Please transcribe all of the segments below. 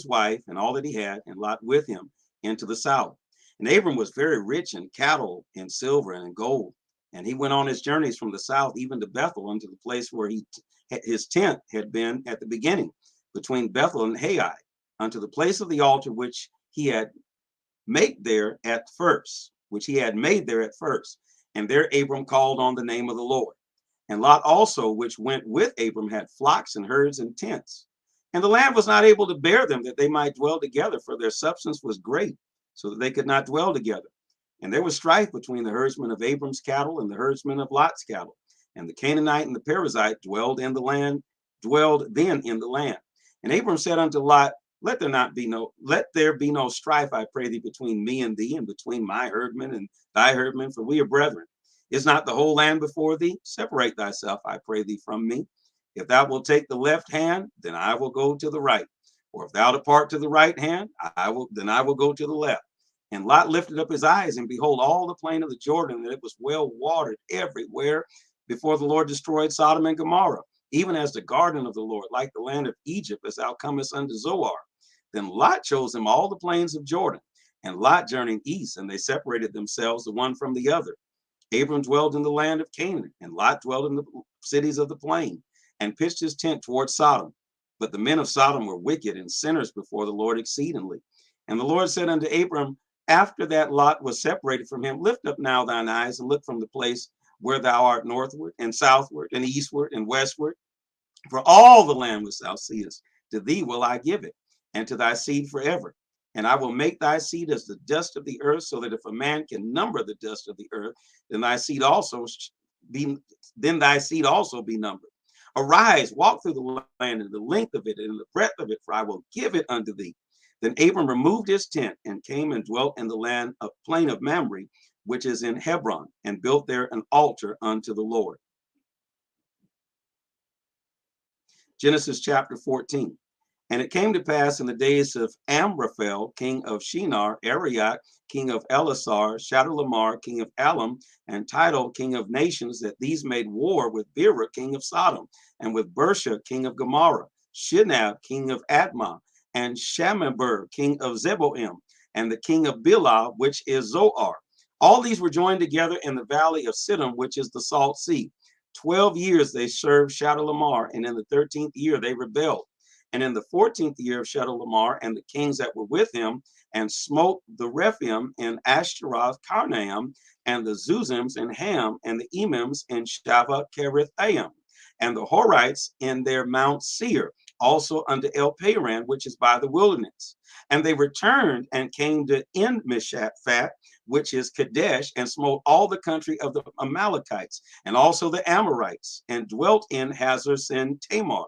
wife and all that he had, and Lot with him, into the south. And Abram was very rich in cattle, in silver, and in gold. And he went on his journeys from the south, even to Bethel, unto the place where his tent had been at the beginning, between Bethel and Hai, unto the place of the altar which he had made there at first, And there Abram called on the name of the Lord. And Lot also, which went with Abram, had flocks and herds and tents. And the land was not able to bear them, that they might dwell together, for their substance was great, so that they could not dwell together. And there was strife between the herdsmen of Abram's cattle and the herdsmen of Lot's cattle. And the Canaanite and the Perizzite dwelled then in the land. And Abram said unto Lot, let there be no strife, I pray thee, between me and thee, and between my herdmen and thy herdmen, for we are brethren. Is not the whole land before thee? Separate thyself, I pray thee, from me. If thou wilt take the left hand, then I will go to the right. Or if thou depart to the right hand, I will go to the left. And Lot lifted up his eyes, and behold, all the plain of the Jordan, that it was well watered everywhere, before the Lord destroyed Sodom and Gomorrah, even as the garden of the Lord, like the land of Egypt, as thou comest unto Zoar. Then Lot chose him all the plains of Jordan, and Lot journeyed east, and they separated themselves the one from the other. Abram dwelled in the land of Canaan, and Lot dwelled in the cities of the plain, and pitched his tent toward Sodom. But the men of Sodom were wicked and sinners before the Lord exceedingly. And the Lord said unto Abram, after that Lot was separated from him, lift up now thine eyes, and look from the place where thou art northward, and southward, and eastward, and westward. For all the land which thou seest, to thee will I give it, and to thy seed forever. And I will make thy seed as the dust of the earth, so that if a man can number the dust of the earth, then thy seed also be numbered. Arise, walk through the land in the length of it and in the breadth of it, for I will give it unto thee. Then Abram removed his tent and came and dwelt in the land of plain of Mamre, which is in Hebron, and built there an altar unto the Lord. Genesis chapter 14. And it came to pass in the days of Amraphel, king of Shinar, Arioch, king of Elasar, Chedorlaomer, king of Elam, and Tidal, king of nations, that these made war with Bera, king of Sodom, and with Bersha, king of Gomorrah, Shinab, king of Admah, and Shemaber, king of Zeboim, and the king of Bela, which is Zoar. All these were joined together in the valley of Siddim, which is the salt sea. 12 years they served Chedorlaomer, and in the 13th year they rebelled. And in the 14th year of Chedorlaomer and the kings that were with him, and smote the Rephaim in Ashtaroth Karnaim, and the Zuzims in Ham, and the Emims in Shaveh Kerithaim, and the Horites in their Mount Seir, also unto El Paran, which is by the wilderness. And they returned and came to En Mishaphat, which is Kadesh, and smote all the country of the Amalekites, and also the Amorites, and dwelt in Hazar Sin Tamar.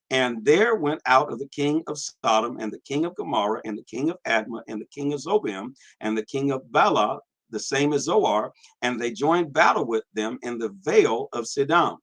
And there went out of the king of Sodom, and the king of Gomorrah, and the king of Admah, and the king of Zobim, and the king of Bela, the same as Zoar, and they joined battle with them in the vale of Siddim,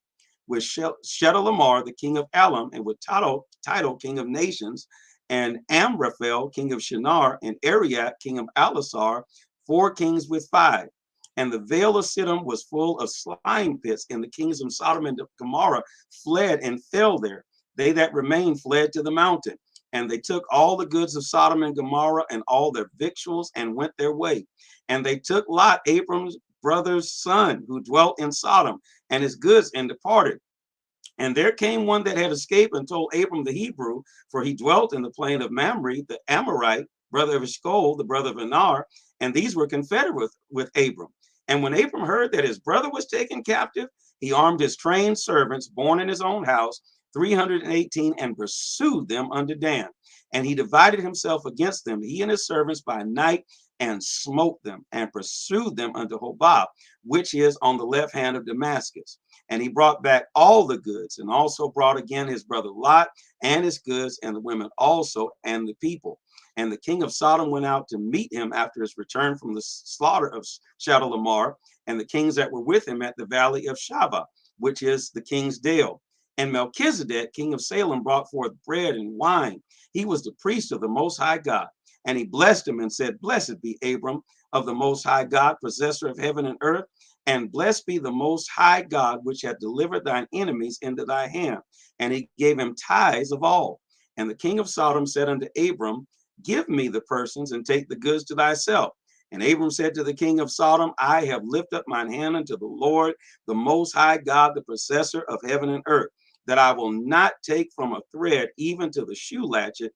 with Chedorlaomer, the king of Elam, and with Tidal, king of nations, and Amraphel, king of Shinar, and Arioch, king of Elasar, 4 kings with 5. And the vale of Siddim was full of slime pits, and the kings of Sodom and Gomorrah fled and fell there. They that remained fled to the mountain, and they took all the goods of Sodom and Gomorrah and all their victuals and went their way. And they took Lot, Abram's brother's son, who dwelt in Sodom, and his goods, and departed. And there came one that had escaped and told Abram the Hebrew, for he dwelt in the plain of Mamre, the Amorite, brother of Eshcol, the brother of Anar, and these were confederate with Abram. And when Abram heard that his brother was taken captive, he armed his trained servants, born in his own house, 318, and pursued them unto Dan. And he divided himself against them, he and his servants, by night, and smote them, and pursued them unto Hobah, which is on the left hand of Damascus. And he brought back all the goods, and also brought again his brother Lot, and his goods, and the women also, and the people. And the king of Sodom went out to meet him after his return from the slaughter of Chedorlaomer, and the kings that were with him at the valley of Shaveh, which is the king's dale. And Melchizedek, king of Salem, brought forth bread and wine. He was the priest of the Most High God. And he blessed him and said, Blessed be Abram of the Most High God, possessor of heaven and earth, and blessed be the Most High God, which hath delivered thine enemies into thy hand. And he gave him tithes of all. And the king of Sodom said unto Abram, give me the persons and take the goods to thyself. And Abram said to the king of Sodom, I have lifted up mine hand unto the Lord, the most high God, the possessor of heaven and earth, that I will not take from a thread even to the shoe latchet,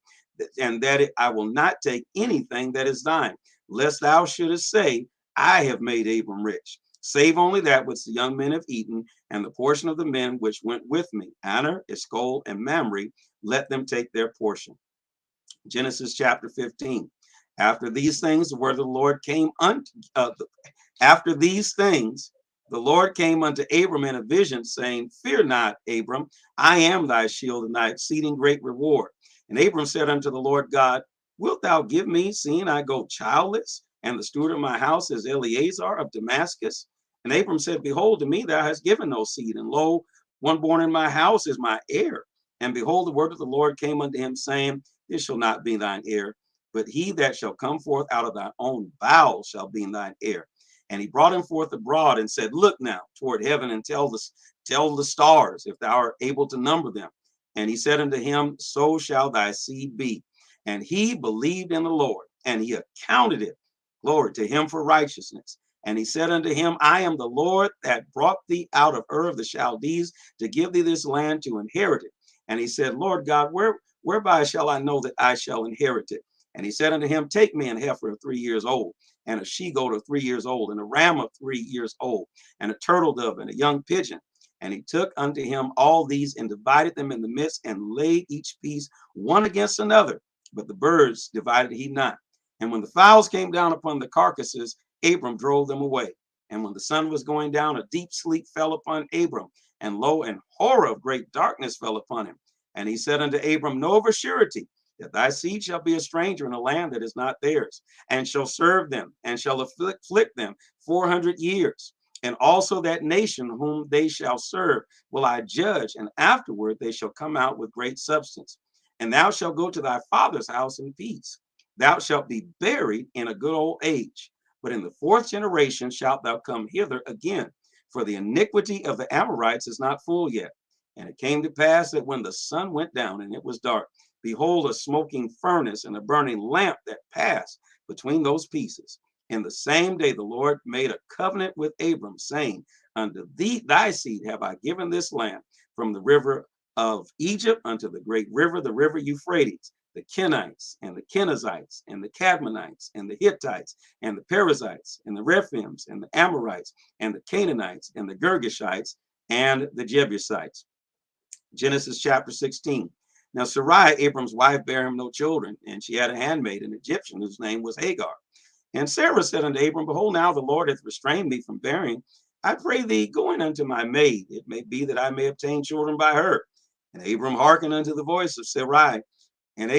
and that I will not take anything that is thine, lest thou shouldest say, I have made Abram rich, save only that which the young men have eaten, and the portion of the men which went with me, Aner, Eshcol, and Mamre, let them take their portion. Genesis chapter 15. After these things, the word of the Lord came unto after these things, the Lord came unto Abram in a vision, saying, fear not, Abram, I am thy shield and thy exceeding great reward. And Abram said unto the Lord God, wilt thou give me, seeing I go childless, and the steward of my house is Eleazar of Damascus? And Abram said, behold, to me thou hast given no seed, and lo, one born in my house is my heir. And behold, the word of the Lord came unto him, saying, this shall not be thine heir, but he that shall come forth out of thy own bowels shall be thine heir. And he brought him forth abroad and said, look now toward heaven and tell the stars, if thou art able to number them. And he said unto him, so shall thy seed be. And he believed in the Lord, and he accounted it, glory, to him for righteousness. And he said unto him, I am the Lord that brought thee out of Ur of the Chaldees to give thee this land to inherit it. And he said, Lord God, whereby shall I know that I shall inherit it? And he said unto him, take me an heifer of 3 years old, and a she-goat of 3 years old, and a ram of 3 years old, and a turtle dove, and a young pigeon. And he took unto him all these, and divided them in the midst, and laid each piece one against another. But the birds divided he not. And when the fowls came down upon the carcasses, Abram drove them away. And when the sun was going down, a deep sleep fell upon Abram, and lo, and horror of great darkness fell upon him. And he said unto Abram, know of a surety that thy seed shall be a stranger in a land that is not theirs, and shall serve them, and shall afflict them 400 years. And also that nation whom they shall serve will I judge, and afterward they shall come out with great substance. And thou shalt go to thy father's house in peace. Thou shalt be buried in a good old age. But in the fourth generation shalt thou come hither again, for the iniquity of the Amorites is not full yet. And it came to pass that when the sun went down and it was dark, behold, a smoking furnace and a burning lamp that passed between those pieces. In the same day the Lord made a covenant with Abram, saying, unto thee, thy seed have I given this land, from the river of Egypt unto the great river, the river Euphrates, the Kenites, and the Kenizzites, and the Cadmonites, and the Hittites, and the Perizzites, and the Rephims, and the Amorites, and the Canaanites, and the Girgashites, and the Jebusites. Genesis chapter 16. Now Sarai, Abram's wife, bare him no children, and she had a handmaid, an Egyptian, whose name was Hagar. And Sarah said unto Abram, behold, now the Lord hath restrained me from bearing. I pray thee, go in unto my maid. It may be that I may obtain children by her. And Abram hearkened unto the voice of Sarai. And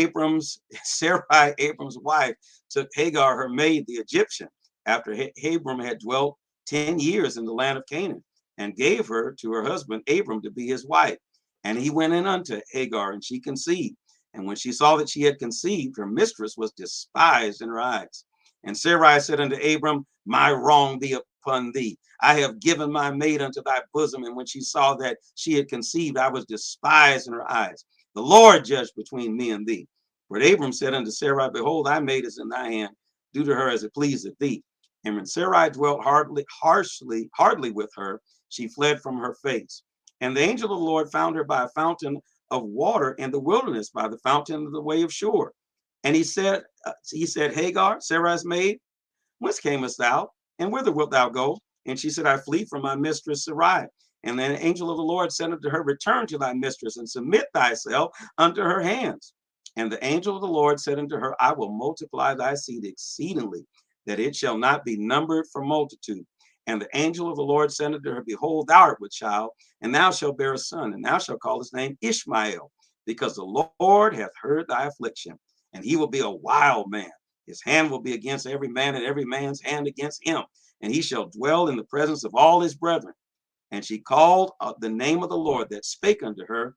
Sarai, Abram's wife, took Hagar, her maid, the Egyptian, after Abram had dwelt 10 years in the land of Canaan, and gave her to her husband Abram to be his wife. And he went in unto Hagar, and she conceived. And when she saw that she had conceived, her mistress was despised in her eyes. And Sarai said unto Abram, my wrong be upon thee. I have given my maid unto thy bosom. And when she saw that she had conceived, I was despised in her eyes. The Lord judged between me and thee. But Abram said unto Sarai, behold, thy maid is in thy hand. Do to her as it pleaseth thee. And when Sarai dwelt hardly with her, she fled from her face. And the angel of the Lord found her by a fountain of water in the wilderness, by the fountain of the way of Shur. And he said, Hagar, Sarai's maid, whence camest thou? And whither wilt thou go? And she said, I flee from my mistress Sarai. And then the angel of the Lord said unto her, return to thy mistress, and submit thyself unto her hands. And the angel of the Lord said unto her, I will multiply thy seed exceedingly, that it shall not be numbered for multitude. And the angel of the Lord said unto her, behold, thou art with child, and thou shalt bear a son, and thou shalt call his name Ishmael, because the Lord hath heard thy affliction. And he will be a wild man. His hand will be against every man, and every man's hand against him. And he shall dwell in the presence of all his brethren. And she called the name of the Lord that spake unto her,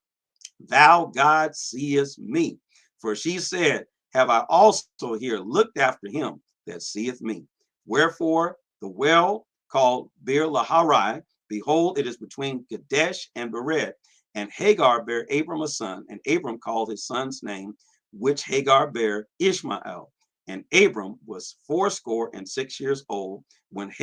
thou God seest me. For she said, have I also here looked after him that seeth me? Wherefore the well called Bir Laharai, behold, it is between Kadesh and Bered. And Hagar bare Abram a son, and Abram called his son's name, which Hagar bare, Ishmael. And Abram was 86 years old when